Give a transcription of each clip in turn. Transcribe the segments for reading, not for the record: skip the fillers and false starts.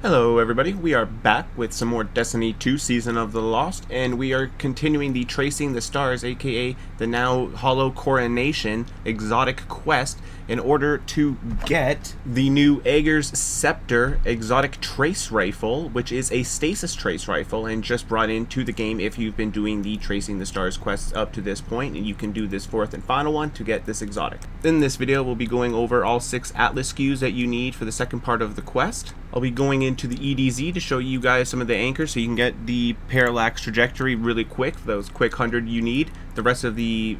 Hello everybody, we are back with some more Destiny 2 Season of the Lost, and we are continuing the Tracing the Stars, aka the now Hollow Coronation exotic quest, in order to get the new Ager's Sceptre exotic trace rifle, which is a stasis trace rifle, and just brought into the game if you've been doing the Tracing the Stars quests up to this point, and you can do this fourth and final one to get this exotic. In this video, we'll be going over all 6 Atlas Skews that you need for the second part of the quest. I'll be going into the EDZ to show you guys some of the anchors so you can get the parallax trajectory really quick, those quick 100 you need. The rest of the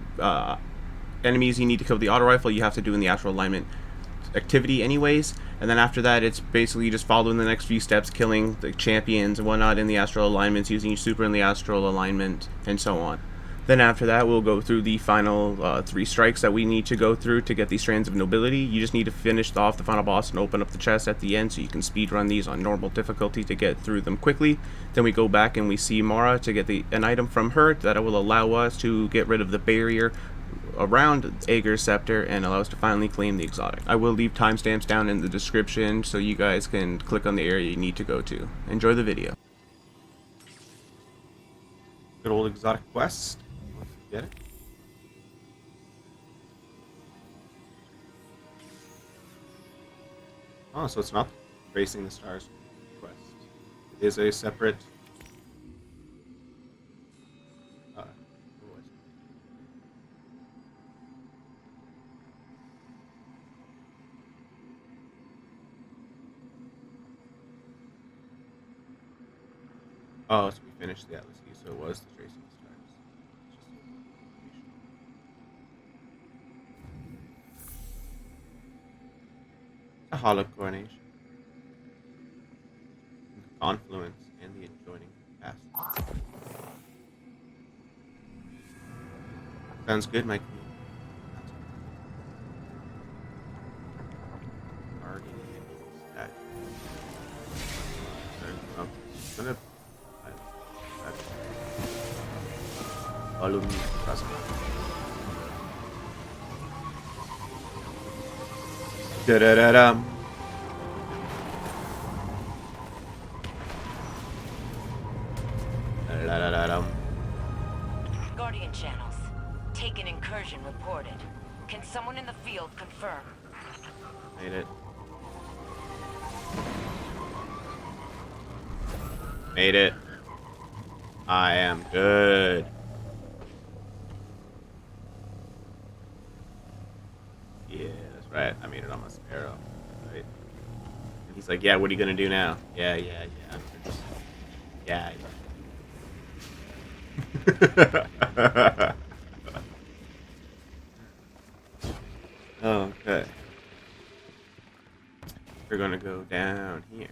enemies you need to kill the auto rifle you have to do in the astral alignment activity anyways, and then after that it's basically just following the next few steps, killing the champions and whatnot in the astral alignments, using your super in the astral alignment, and so on. Then after that, we'll go through the final 3 strikes that we need to go through to get these strands of nobility. You just need to finish off the final boss and open up the chest at the end so you can speed run these on normal difficulty to get through them quickly. Then we go back and we see Mara to get an item from her that will allow us to get rid of the barrier around Ager's Sceptre and allow us to finally claim the exotic. I will leave timestamps down in the description so you guys can click on the area you need to go to. Enjoy the video. Good old exotic quest. Get it? Oh, so it's not Tracing the Stars quest. It is a separate. What was it? Oh, so we finished the Atlas Key, so it was the Tracing the Stars. A hollow coronation. Confluence and the adjoining castle. Sounds good, Mike. Already that. Follow me, cousin. Da-da-da-dum. Da-da-da-dum. Guardian channels. Take an incursion reported. Can someone in the field confirm? Made it. Made it. I am good. Yeah, that's right. I made it on my Sparrow. Right. And he's like, yeah, what are you gonna do now? Yeah. Yeah. Okay. We're gonna go down here.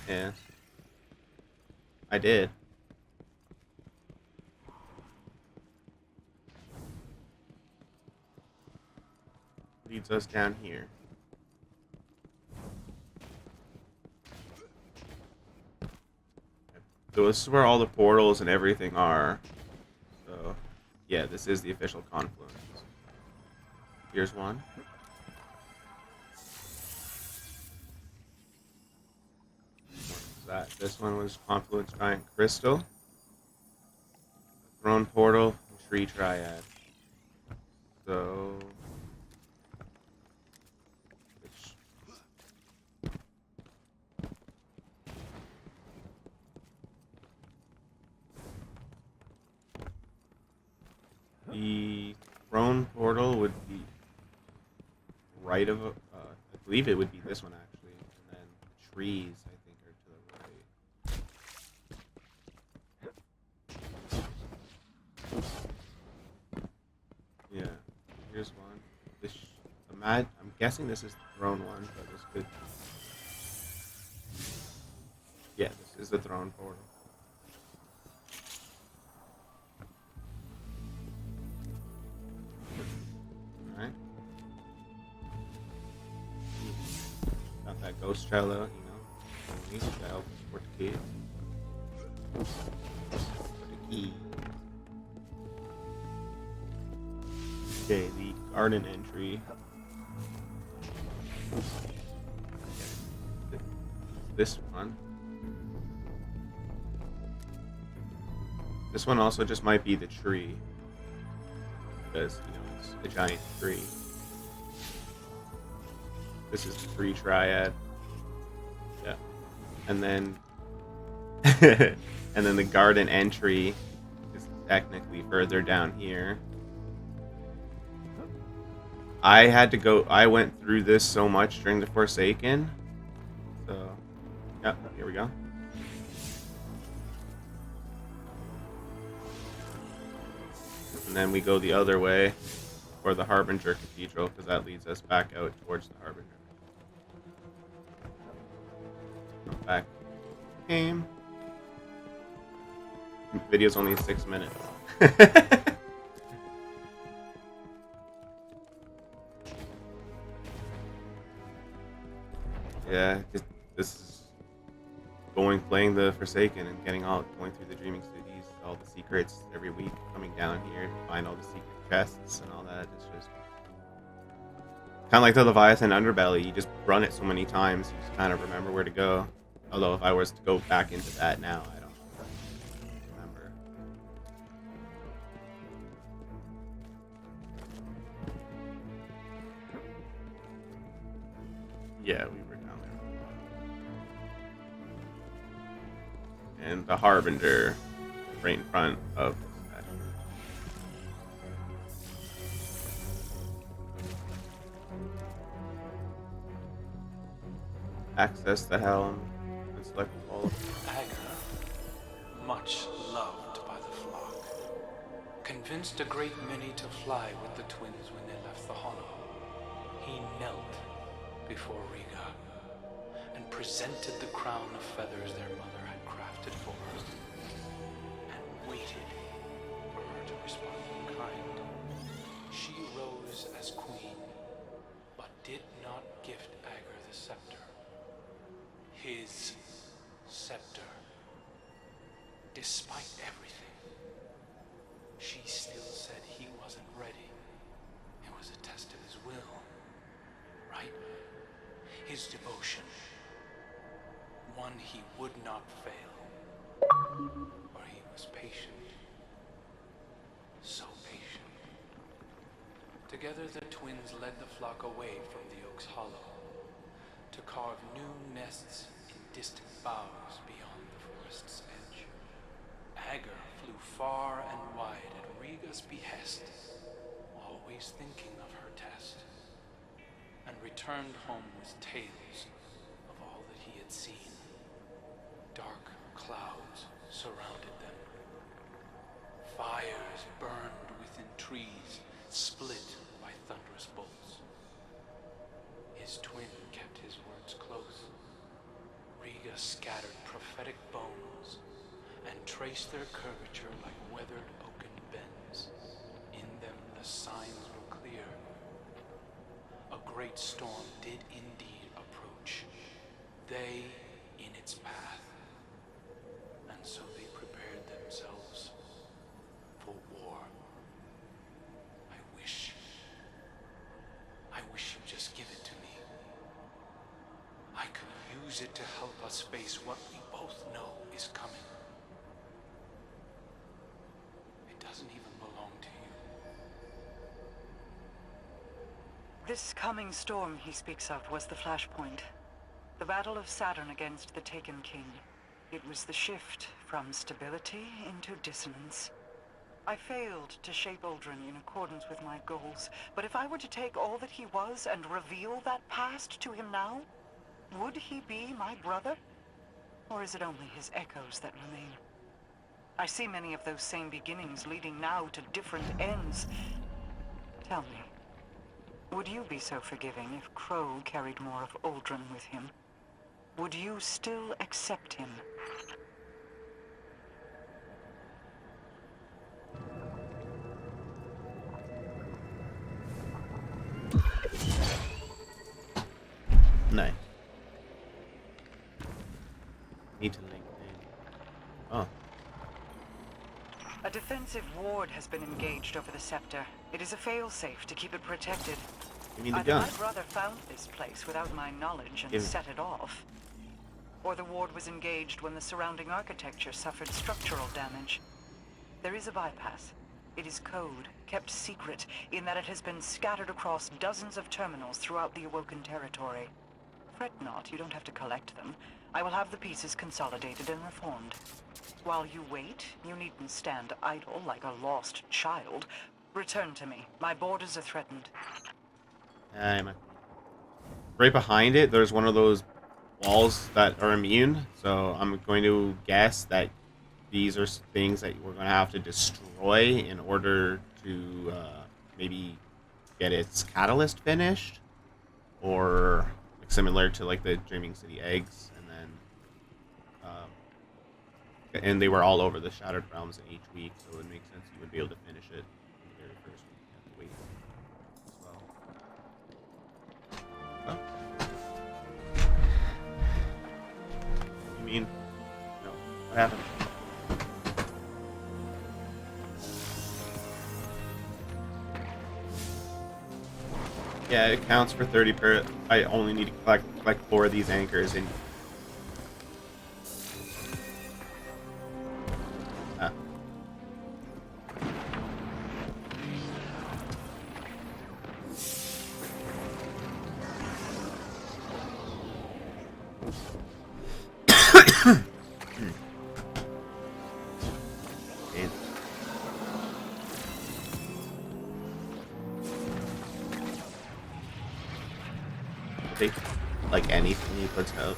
Yeah. I did. Leads us down here. So this is where all the portals and everything are. So, yeah, this is the official Confluence. Here's one. This one was Confluence Giant Crystal, Throne Portal, and Tree Triad. So, the Throne Portal would be right of, I believe it would be this one actually, and then trees, I think, are to the right. Yeah, here's one. I'm guessing this is the Throne one, but this could. Yeah, this is the Throne Portal. Alright. Got that ghost trello, you know. Needs to help. Transport the cave. Put the key. Okay, the garden entry. This one. This one also just might be the tree. Because, you know, it's a giant tree. This is the free Triad. Yeah. And then and then the garden entry is technically further down here. I went through this so much during the Forsaken. So, yeah, here we go. And then we go the other way for the Harbinger Cathedral, because that leads us back out towards the Harbinger. Back. Game. Video's only 6 minutes. Yeah, this is playing the Forsaken and going through the Dreaming Cities, all the secrets every week, coming down here to find all the secret chests and all that. It's just kind of like the Leviathan Underbelly. You just run it so many times, you just kind of remember where to go. Although if I was to go back into that now, I don't remember. Yeah, we were down there. And the Harbinger right in front of this statue. Access the helm and select all of them. Ager, much loved by the flock, convinced a great many to fly with the twins when they left the hollow. He knelt before Regar and presented the crown of feathers their mother had crafted for her, and waited for her to respond in kind. She rose as queen, but did not gift Ager the scepter. His scepter. Despite everything, she still said he wasn't ready. It was a test of his will, right? His devotion. One he would not fail. For he was patient. So patient. Together the twins led the flock away from the Oak's Hollow to carve new nests in distant boughs beyond the forest's edge. Ager flew far and wide at Rega's behest, always thinking of her test, and returned home with tales of all that he had seen. Dark clouds surrounded them. Fires burned within trees, split by thunderous bolts. His twin kept his words close. Riga scattered prophetic bones and traced their curvature like weathered oaken bends. In them the signs were clear. A great storm did indeed approach. They in its path. And so they prepared themselves for war. I wish you'd just give it to me. I could use it to help us face what we both know is coming. It doesn't even belong to you. This coming storm he speaks of was the flashpoint. The battle of Saturn against the Taken King. It was the shift from stability into dissonance. I failed to shape Uldren in accordance with my goals, but if I were to take all that he was and reveal that past to him now, would he be my brother? Or is it only his echoes that remain? I see many of those same beginnings leading now to different ends. Tell me, would you be so forgiving if Crow carried more of Uldren with him? Would you still accept him? Nice. Need to link in. Oh. A defensive ward has been engaged over the Sceptre. It is a failsafe to keep it protected. Give me the I'd gun. rather found this place without my knowledge and set it off. Or the ward was engaged when the surrounding architecture suffered structural damage. There is a bypass. It is code, kept secret, in that it has been scattered across dozens of terminals throughout the Awoken territory. Fret not, you don't have to collect them. I will have the pieces consolidated and reformed. While you wait, you needn't stand idle like a lost child. Return to me. My borders are threatened. Right behind it, there's one of those walls that are immune. So I'm going to guess that these are things that we're going to have to destroy in order to maybe get its catalyst finished, or like similar to like the Dreaming City eggs. And they were all over the Shattered Realms in each week, so it would make sense you would be able to finish it in the very first week. You have to wait as well. Oh. You mean? No. What happened? Yeah, it counts for 30 per... I only need to collect 4 of these anchors and... like anything he puts out.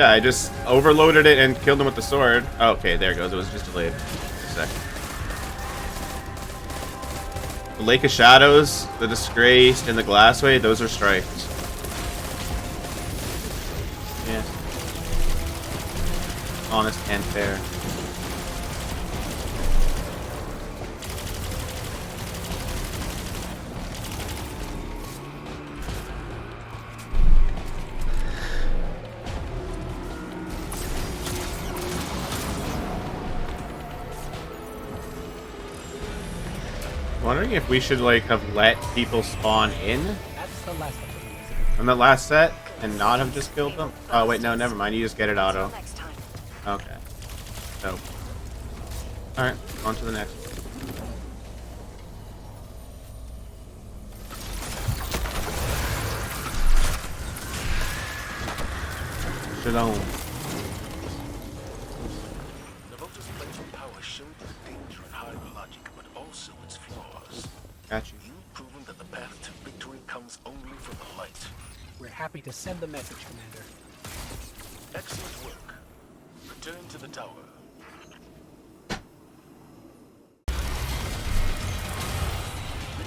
I just overloaded it and killed him with the sword. Oh, okay, there it goes. It was just delayed. Just a second. The Lake of Shadows, the Disgraced, and the Glassway, those are strikes. Yeah. Honest and fair. Wondering if we should like have let people spawn in on the last set and not have just killed them. Oh wait, no, never mind. You just get it auto. Okay. So, all right, on to the next one. Shalom. Gotcha. You've proven that the path to victory comes only from the light. We're happy to send the message, Commander. Excellent work. Return to the tower. The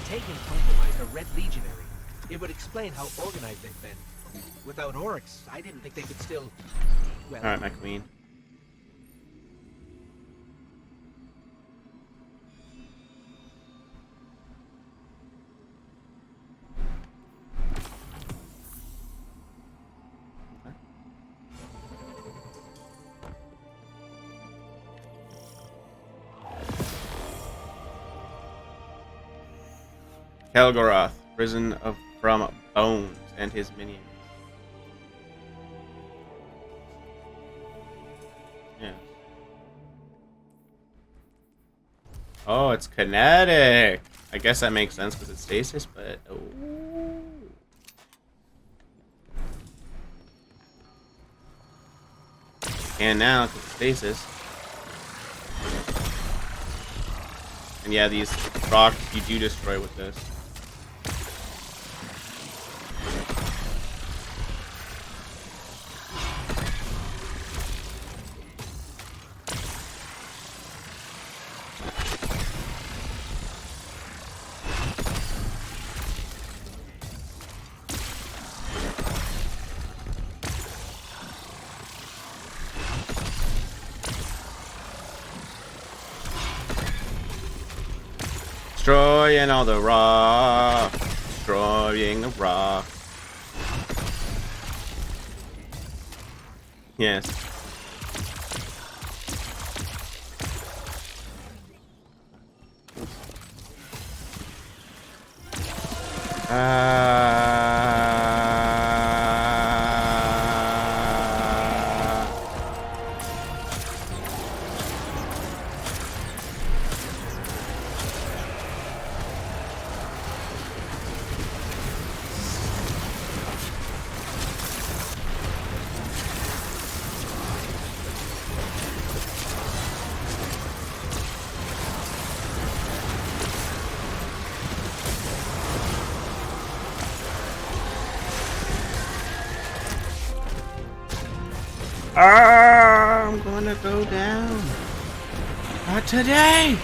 Taken compromised a Red Legionary. It would explain how organized they've been. Without Oryx, I didn't think they could still... Well, All right, my queen. Kelgoroth, prison from Bones and his minions. Yeah. Oh, it's kinetic. I guess that makes sense because it's stasis, but oh. And now, because of stasis. And yeah, these rocks you do destroy with this. Destroying all the rock. Destroying the rock. Yes. I'm gonna go down. Not today.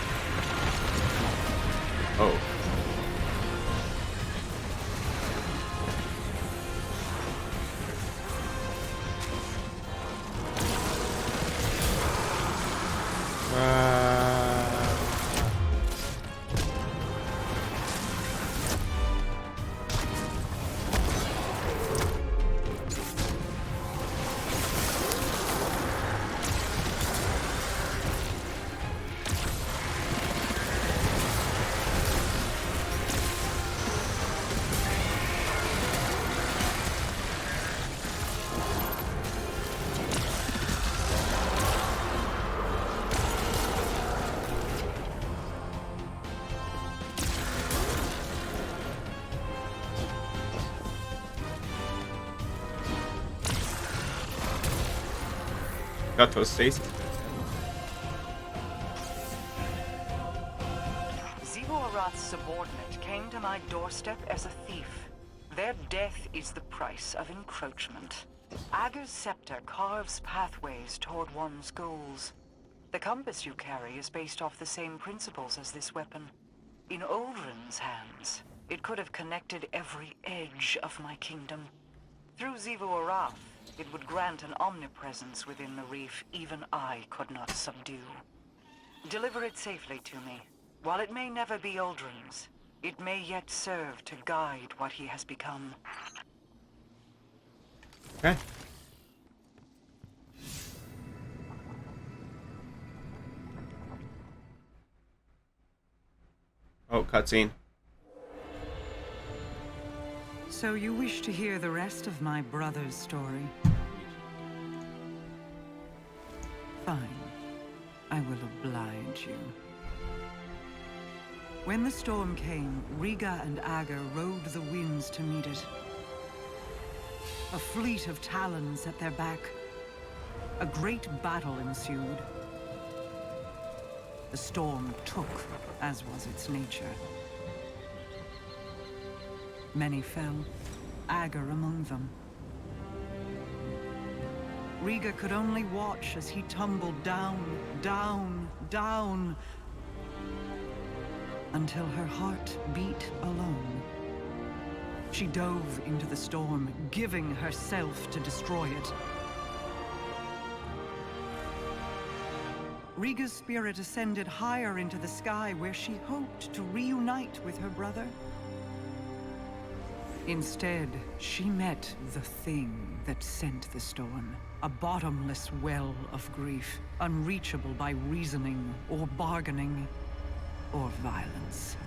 Oh. Got those stasis. Zivor-Arath's subordinate came to my doorstep as a thief. Their death is the price of encroachment. Ager's scepter carves pathways toward one's goals. The compass you carry is based off the same principles as this weapon. In Uldren's hands, it could have connected every edge of my kingdom. Through Zivor-Arath, it would grant an omnipresence within the reef even I could not subdue. Deliver it safely to me. While it may never be Uldren's, it may yet serve to guide what he has become. Okay. Oh, cutscene. So you wish to hear the rest of my brother's story? Fine. I will oblige you. When the storm came, Regar and Ager rode the winds to meet it. A fleet of talons at their back. A great battle ensued. The storm took, as was its nature. Many fell, Ager among them. Regar could only watch as he tumbled down, down, down, until her heart beat alone. She dove into the storm, giving herself to destroy it. Regar's spirit ascended higher into the sky, where she hoped to reunite with her brother. Instead, she met the thing that sent the storm. A bottomless well of grief, unreachable by reasoning or bargaining or violence.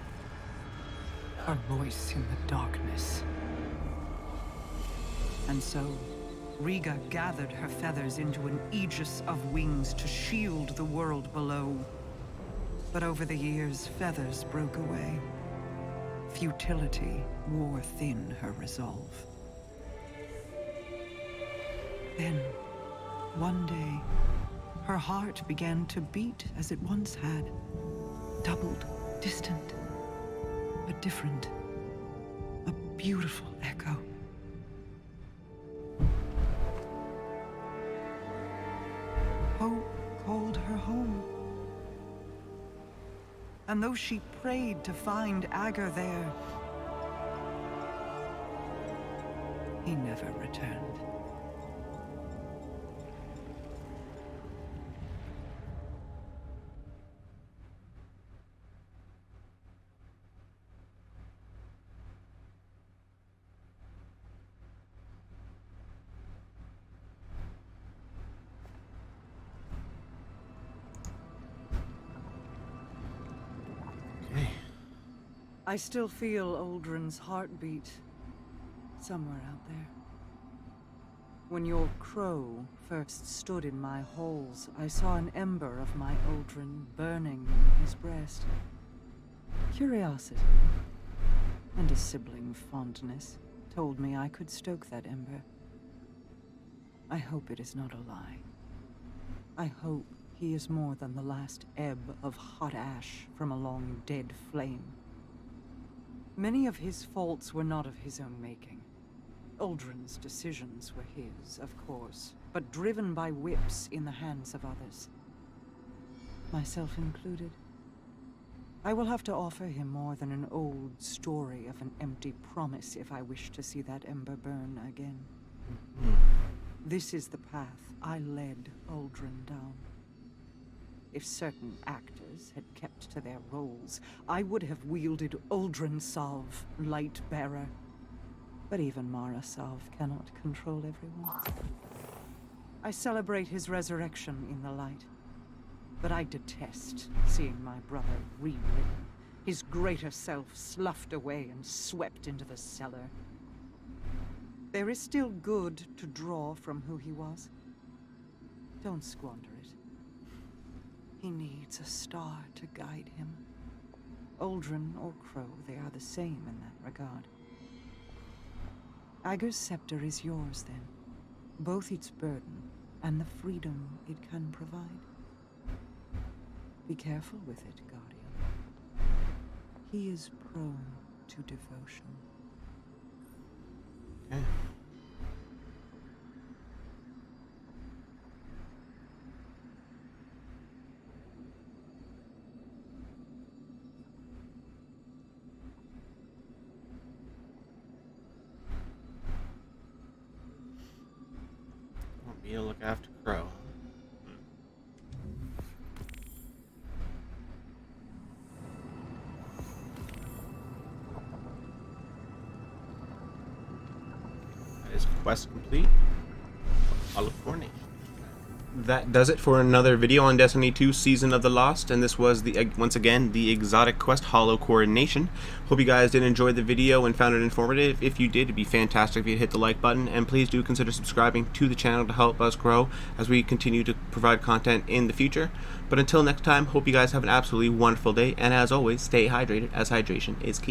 Her voice in the darkness. And so, Regar gathered her feathers into an aegis of wings to shield the world below. But over the years, feathers broke away. Futility wore thin her resolve. Then, One day, her heart began to beat as it once had. Doubled, distant, but different. A beautiful echo. Hope called her home. And though she prayed to find Ager there, he never returned. I still feel Uldren's heartbeat somewhere out there. When your crow first stood in my halls, I saw an ember of my Uldren burning in his breast. Curiosity and a sibling fondness told me I could stoke that ember. I hope it is not a lie. I hope he is more than the last ebb of hot ash from a long dead flame. Many of his faults were not of his own making. Uldren's decisions were his, of course, but driven by whips in the hands of others. Myself included. I will have to offer him more than an old story of an empty promise if I wish to see that ember burn again. This is the path I led Uldren down. If certain actors had kept to their roles, I would have wielded Uldren Salve, Light Bearer. But even Mara Salve cannot control everyone. I celebrate his resurrection in the light, but I detest seeing my brother rewritten, his greater self sloughed away and swept into the cellar. There is still good to draw from who he was. Don't squander it. He needs a star to guide him. Uldren or Crow, they are the same in that regard. Ager's scepter is yours, then. Both its burden and the freedom it can provide. Be careful with it, Guardian. He is prone to devotion. Okay. Want me to look after Crow. That is quest complete. I'll look for Coronation. That does it for another video on Destiny 2 Season of the Lost, and this was once again the exotic quest Hollow Coronation. Hope you guys did enjoy the video and found it informative. If you did, it'd be fantastic if you'd hit the like button, and please do consider subscribing to the channel to help us grow as we continue to provide content in the future. But until next time, hope you guys have an absolutely wonderful day, and as always, stay hydrated, as hydration is key.